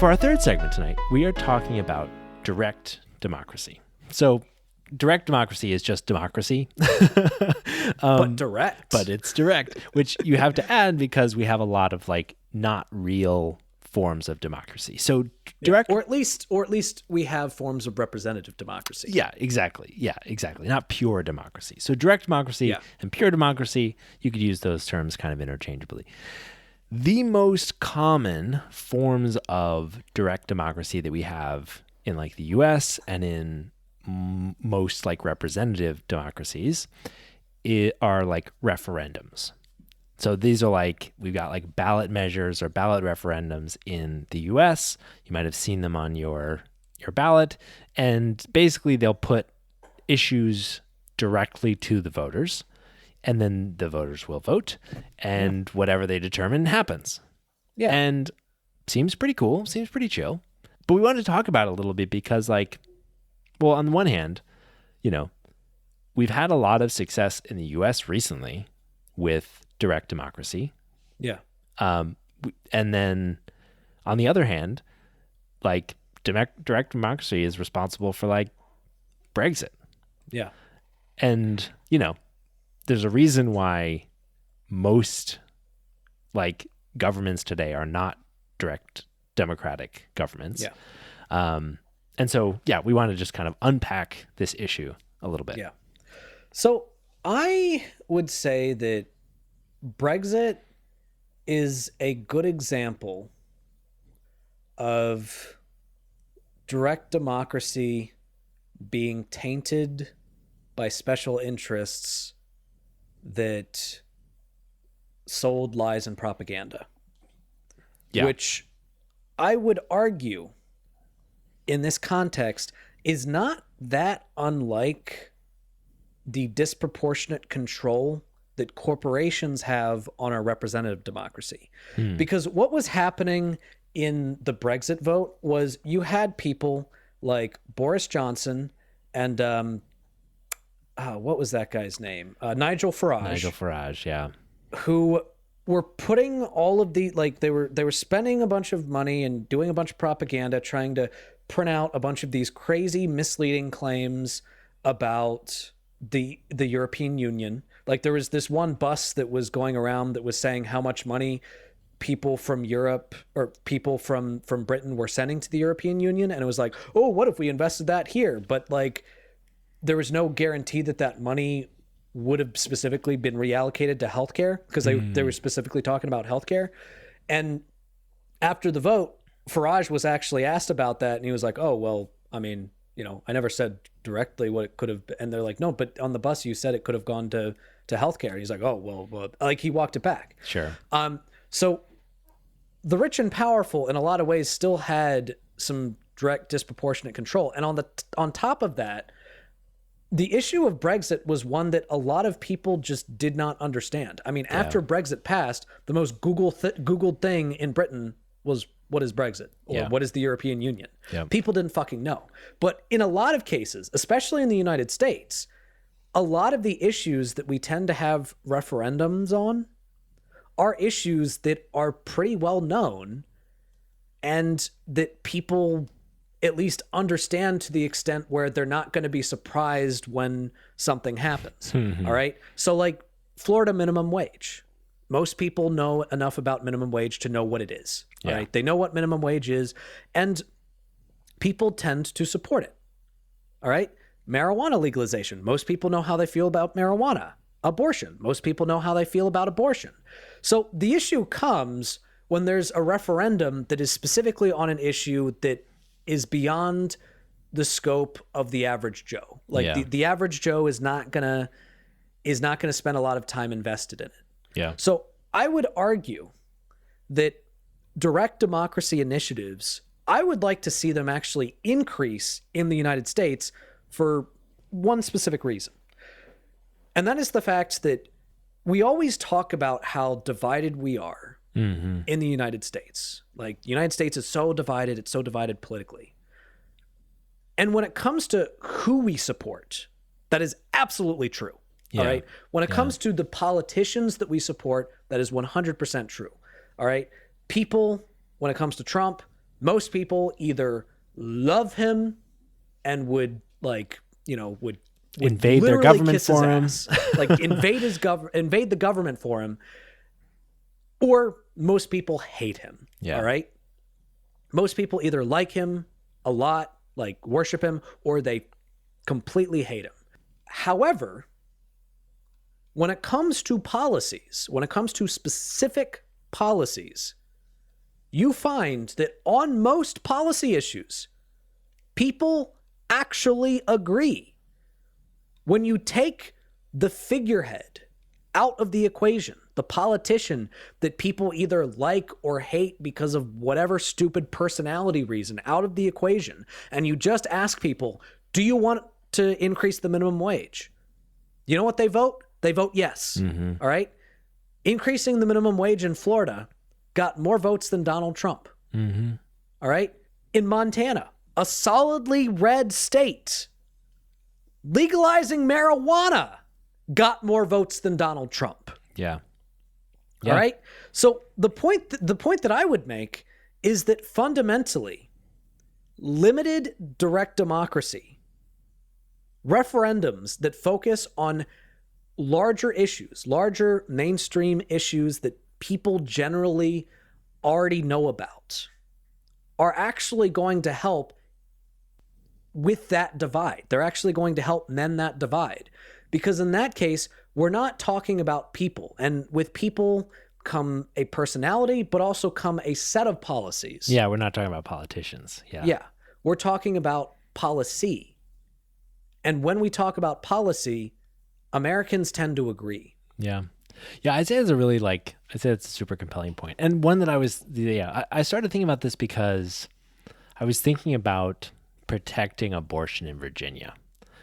for our third segment tonight, we are talking about direct democracy. So direct democracy is just democracy. But direct. But it's direct, which you have to add because we have a lot of like not real forms of democracy. So direct, or at least we have forms of representative democracy. Yeah, exactly. Not pure democracy. So direct democracy and pure democracy, you could use those terms kind of interchangeably. The most common forms of direct democracy that we have in like the US and in most like representative democracies are like referendums. So these are like, we've got like ballot measures or ballot referendums in the US. You might have seen them on your ballot. And basically they'll put issues directly to the voters, and then the voters will vote, and whatever they determine happens. Yeah. And seems pretty cool, seems pretty chill. But we wanted to talk about it a little bit because like, well, on the one hand, you know, we've had a lot of success in the US recently with direct democracy. Yeah. And then on the other hand, like direct democracy is responsible for like Brexit. Yeah. And, you know, there's a reason why most like governments today are not direct democratic governments. Yeah. And so, yeah, we want to just kind of unpack this issue a little bit. Yeah. So I would say that Brexit is a good example of direct democracy being tainted by special interests that sold lies and propaganda. Yeah. Which I would argue in this context is not that unlike the disproportionate control that corporations have on our representative democracy. Because what was happening in the Brexit vote was you had people like Boris Johnson and what was that guy's name? Nigel Farage. Nigel Farage, yeah. Who were putting all of the, like, they were spending a bunch of money and doing a bunch of propaganda trying to print out a bunch of these crazy misleading claims about the European Union. Like there was this one bus that was going around that was saying how much money people from Europe or people from Britain were sending to the European Union, and it was like, oh, what if we invested that here? But like there was no guarantee that that money would have specifically been reallocated to healthcare, because they were specifically talking about healthcare. And after the vote, Farage was actually asked about that, and he was like, oh, well, I mean, you know, I never said directly what it could have been. And they're like, no, but on the bus you said it could have gone to healthcare. And he's like, oh, well, like he walked it back. Sure. So the rich and powerful in a lot of ways still had some direct disproportionate control. And on top of that, the issue of Brexit was one that a lot of people just did not understand. I mean, after Brexit passed, the most Googled thing in Britain was, what is Brexit? Or what is the European Union? Yeah. People didn't fucking know. But in a lot of cases, especially in the United States, a lot of the issues that we tend to have referendums on are issues that are pretty well known and that people at least understand to the extent where they're not going to be surprised when something happens. All right. So like Florida minimum wage, most people know enough about minimum wage to know what it is. Yeah. Right. They know what minimum wage is, and people tend to support it. All right. Marijuana legalization. Most people know how they feel about marijuana. Abortion. Most people know how they feel about abortion. So the issue comes when there's a referendum that is specifically on an issue that is beyond the scope of the average Joe. Like the average Joe is not gonna spend a lot of time invested in it. Yeah. So I would argue that direct democracy initiatives, I would like to see them actually increase in the United States for one specific reason. And that is the fact that we always talk about how divided we are in the United States. Like, the United States is so divided, it's so divided politically. And when it comes to who we support, that is absolutely true. All right. When it comes to the politicians that we support, that is 100% true. All right. People, when it comes to Trump, Most people either love him and would would invade their literally government kiss his for him. ass. Like invade the government for him, or most people hate him. Yeah. All right. Most people either like him a lot, like worship him, or they completely hate him. However, when it comes to policies, when it comes to specific policies, you find that on most policy issues, people actually agree. When you take the figurehead out of the equation, the politician that people either like or hate because of whatever stupid personality reason out of the equation, and you just ask people, do you want to increase the minimum wage? You know what they vote? They vote yes. Mm-hmm. All right? Increasing the minimum wage in Florida got more votes than Donald Trump. Mm-hmm. All right? In Montana, a solidly red state, legalizing marijuana got more votes than Donald Trump. Yeah. All right? So the point that I would make is that fundamentally, limited direct democracy, referendums that focus on larger issues, larger mainstream issues that people generally already know about, are actually going to help with that divide. They're actually going to help mend that divide. Because in that case, we're not talking about people. And with people come a personality, but also come a set of policies. Yeah, we're not talking about politicians. Yeah. Yeah. We're talking about policy. And when we talk about policy, Americans tend to agree. Yeah. Yeah, I'd say it's a super compelling point. And one that I started thinking about this because I was thinking about protecting abortion in Virginia.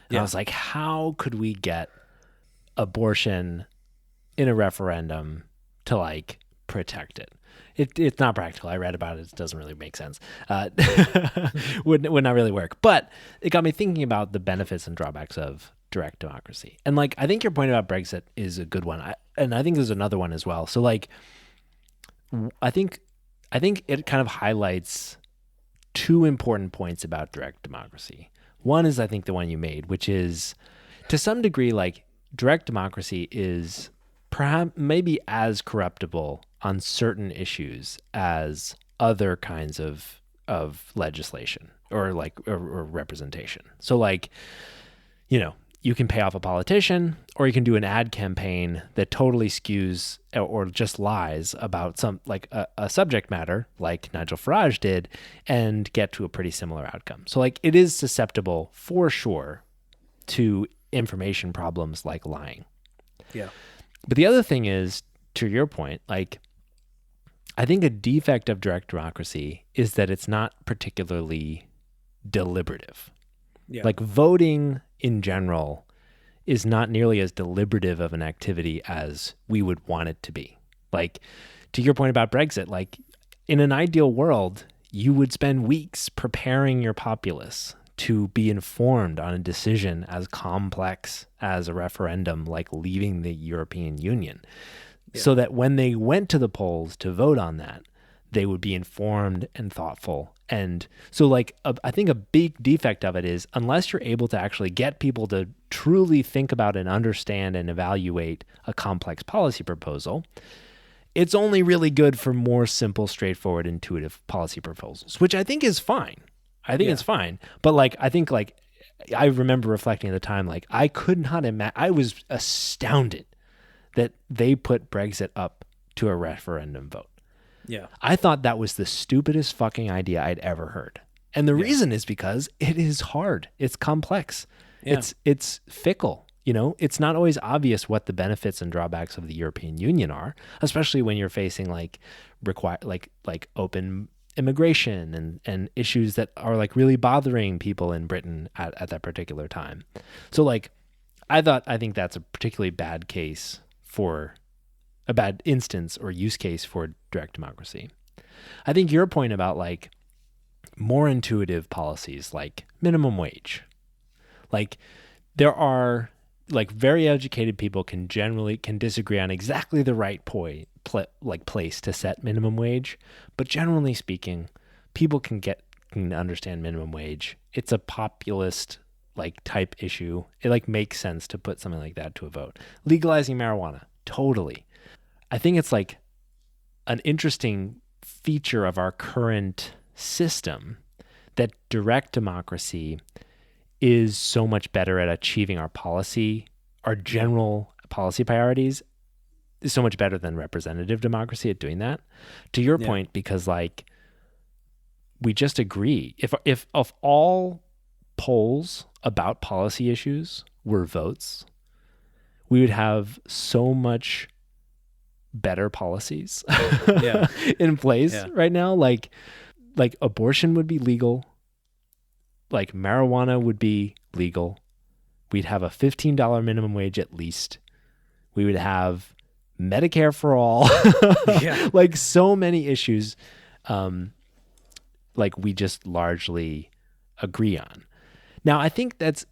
And I was like, how could we get abortion in a referendum to like protect it? It's not practical. I read about it. It doesn't really make sense. Would not really work. But it got me thinking about the benefits and drawbacks of direct democracy. And like, I think your point about Brexit is a good one. And I think there's another one as well. So like, I think it kind of highlights two important points about direct democracy. One is, I think, the one you made, which is to some degree, like direct democracy is perhaps maybe as corruptible on certain issues as other kinds of legislation or representation. So like, you know, you can pay off a politician, or you can do an ad campaign that totally skews or just lies about some like a subject matter, like Nigel Farage did, and get to a pretty similar outcome. So like, it is susceptible for sure to information problems like lying. Yeah. But the other thing is, to your point, like, I think a defect of direct democracy is that it's not particularly deliberative. Yeah. Like voting in general is not nearly as deliberative of an activity as we would want it to be. Like, to your point about Brexit, like in an ideal world, you would spend weeks preparing your populace to be informed on a decision as complex as a referendum, like leaving the European Union, so that when they went to the polls to vote on that, they would be informed and thoughtful. And so like, I think a big defect of it is, unless you're able to actually get people to truly think about and understand and evaluate a complex policy proposal, it's only really good for more simple, straightforward, intuitive policy proposals, which I think is fine. I think it's fine. But like, I think like, I remember reflecting at the time, like I could not imagine, I was astounded that they put Brexit up to a referendum vote. Yeah. I thought that was the stupidest fucking idea I'd ever heard. And the reason is because it is hard. It's complex. Yeah. It's fickle. You know, it's not always obvious what the benefits and drawbacks of the European Union are, especially when you're facing like open immigration and issues that are like really bothering people in Britain at that particular time. So like, I think that's a particularly bad case for a bad instance or use case for direct democracy. I think your point about like more intuitive policies like minimum wage, like there are like very educated people can disagree on exactly the right place to set minimum wage, but generally speaking, people can understand minimum wage. It's a populist like type issue. It like makes sense to put something like that to a vote. Legalizing marijuana, totally. I think it's like an interesting feature of our current system that direct democracy is so much better at achieving our general policy priorities is so much better than representative democracy at doing that. To your point, because like we just agree. If all polls about policy issues were votes, we would have so much better policies in place right now. Like abortion would be legal. Like marijuana would be legal. We'd have a $15 minimum wage at least. We would have Medicare for all. Like so many issues like we just largely agree on. Now, I think that's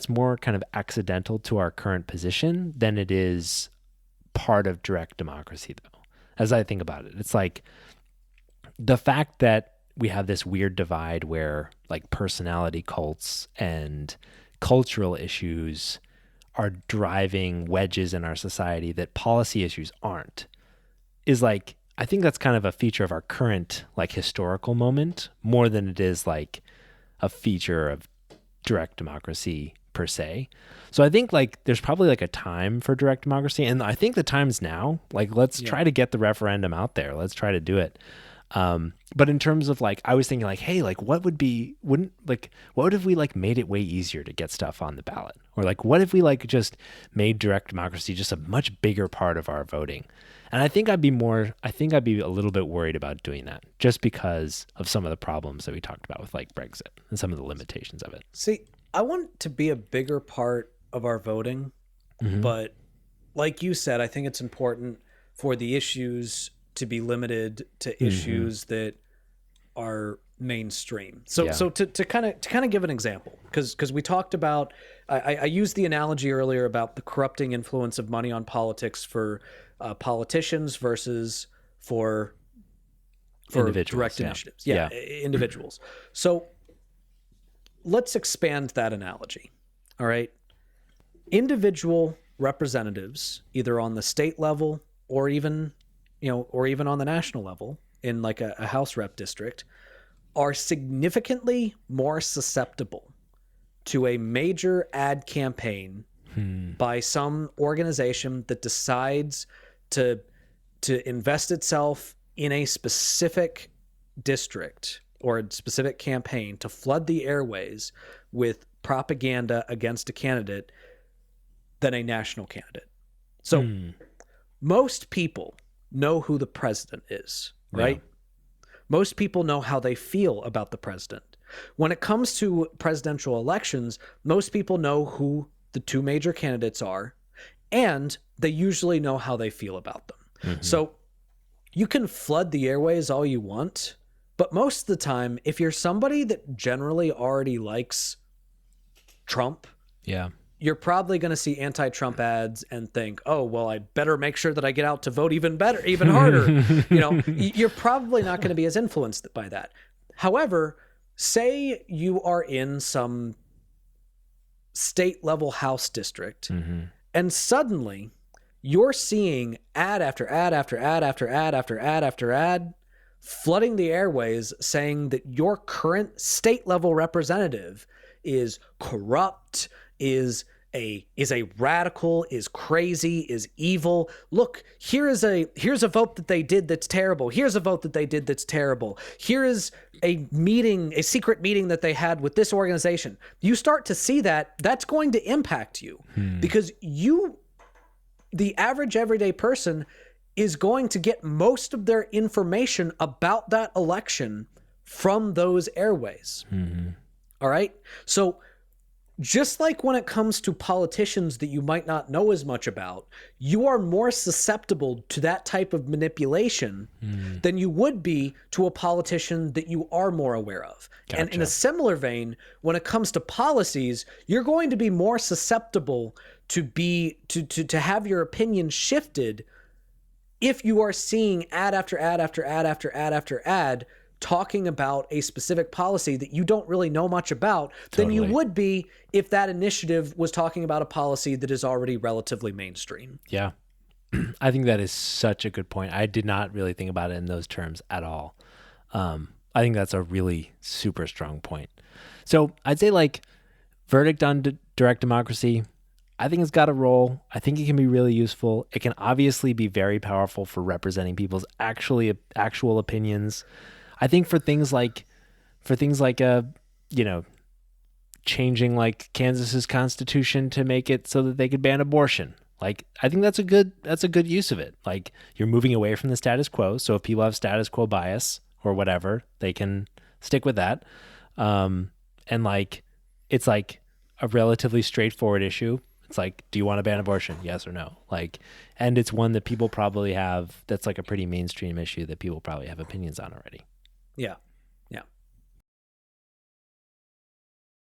more kind of accidental to our current position than it is part of direct democracy, though. As I think about it, it's like the fact that we have this weird divide where like personality cults and cultural issues are driving wedges in our society that policy issues aren't, is like, I think that's kind of a feature of our current like historical moment more than it is like a feature of direct democracy per se. So I think like there's probably like a time for direct democracy, and I think the time's now. Like let's try to get the referendum out there. Let's try to do it. But in terms of like, I was thinking like, hey, like what if we like made it way easier to get stuff on the ballot? Or like, what if we like just made direct democracy just a much bigger part of our voting? And I think I'd be a little bit worried about doing that just because of some of the problems that we talked about with like Brexit and some of the limitations of it. See, I want it to be a bigger part of our voting, but like you said, I think it's important for the issues to be limited to issues that are mainstream. So to kind of give an example, because we talked about, I used the analogy earlier about the corrupting influence of money on politics for politicians versus for direct initiatives. Individuals. So let's expand that analogy. All right. Individual representatives, either on the state level or even on the national level in like a House rep district, are significantly more susceptible to a major ad campaign by some organization that decides to invest itself in a specific district or a specific campaign to flood the airways with propaganda against a candidate than a national candidate. So most people know who the president is, right? Yeah. Most people know how they feel about the president. When it comes to presidential elections, most people know who the two major candidates are, and they usually know how they feel about them. So you can flood the airways all you want, but most of the time, if you're somebody that generally already likes Trump, you're probably going to see anti-Trump ads and think, oh, well, I better make sure that I get out to vote even harder. You're probably not going to be as influenced by that. However, say you are in some state level House district and suddenly you're seeing ad after ad after ad after ad after ad after ad flooding the airways saying that your current state level representative is corrupt, is a radical, is crazy, is evil. Look, here's a vote that they did that's terrible. Here's a vote that they did that's terrible. Here is a secret meeting that they had with this organization. You start to see that's going to impact you because the average everyday person is going to get most of their information about that election from those airways. All right? So just like when it comes to politicians that you might not know as much about, you are more susceptible to that type of manipulation than you would be to a politician that you are more aware of. Gotcha. And in a similar vein, when it comes to policies, you're going to be more susceptible to have your opinion shifted if you are seeing ad after ad after ad after ad after ad talking about a specific policy that you don't really know much about than you Totally. would be if that initiative was talking about a policy that is already relatively mainstream. Yeah. I think that is such a good point. I did not really think about it in those terms at all. I think that's a really super strong point. So I'd say like verdict on direct democracy, I think it's got a role. I think it can be really useful. It can obviously be very powerful for representing people's actual opinions. I think for things like changing like Kansas's constitution to make it so that they could ban abortion. Like I think that's a good use of it. Like you're moving away from the status quo. So if people have status quo bias or whatever, they can stick with that. And like it's like a relatively straightforward issue. It's like, do you want to ban abortion? Yes or no? Like, and it's one that people probably have. That's like a pretty mainstream issue that people probably have opinions on already. Yeah.